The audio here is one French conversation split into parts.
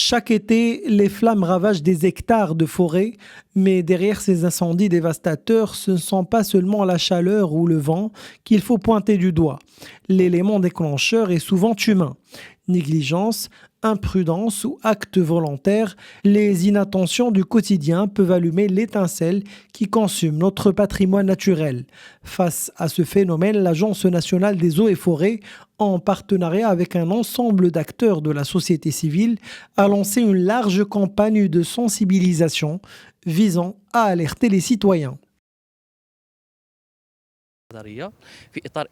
Chaque été, les flammes ravagent des hectares de forêt, mais derrière ces incendies dévastateurs, ce ne sont pas seulement la chaleur ou le vent qu'il faut pointer du doigt. L'élément déclencheur est souvent humain. Négligence, imprudence ou acte volontaire, les inattentions du quotidien peuvent allumer l'étincelle qui consume notre patrimoine naturel. Face à ce phénomène, l'Agence nationale des eaux et forêts, en partenariat avec un ensemble d'acteurs de la société civile, a lancé une large campagne de sensibilisation visant à alerter les citoyens.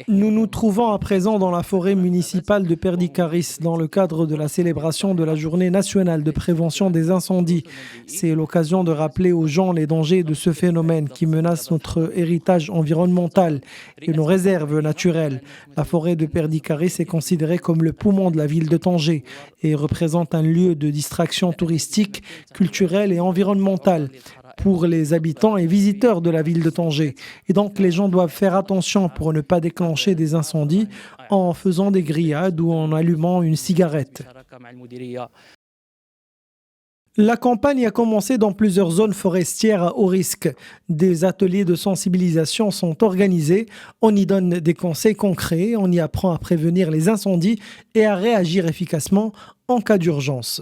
Nous nous trouvons à présent dans la forêt municipale de Perdicaris dans le cadre de la célébration de la Journée nationale de prévention des incendies. C'est l'occasion de rappeler aux gens les dangers de ce phénomène qui menace notre héritage environnemental et nos réserves naturelles. La forêt de Perdicaris est considérée comme le poumon de la ville de Tanger et représente un lieu de distraction touristique, culturelle et environnementale pour les habitants et visiteurs de la ville de Tanger. Et donc les gens doivent faire attention pour ne pas déclencher des incendies en faisant des grillades ou en allumant une cigarette. La campagne a commencé dans plusieurs zones forestières à haut risque. Des ateliers de sensibilisation sont organisés. On y donne des conseils concrets, on y apprend à prévenir les incendies et à réagir efficacement en cas d'urgence.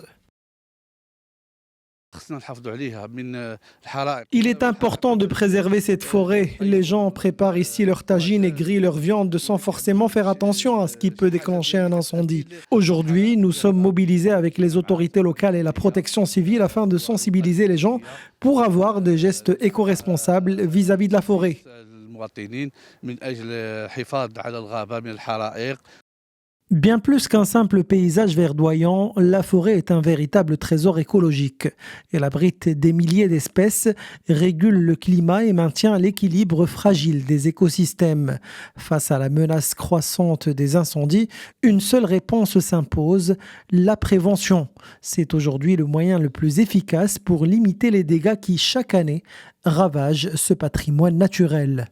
Il est important de préserver cette forêt. Les gens préparent ici leurs tagines et grillent leur viande sans forcément faire attention à ce qui peut déclencher un incendie. Aujourd'hui, nous sommes mobilisés avec les autorités locales et la protection civile afin de sensibiliser les gens pour avoir des gestes éco-responsables vis-à-vis de la forêt. Bien plus qu'un simple paysage verdoyant, la forêt est un véritable trésor écologique. Elle abrite des milliers d'espèces, régule le climat et maintient l'équilibre fragile des écosystèmes. Face à la menace croissante des incendies, une seule réponse s'impose, la prévention. C'est aujourd'hui le moyen le plus efficace pour limiter les dégâts qui, chaque année, ravagent ce patrimoine naturel.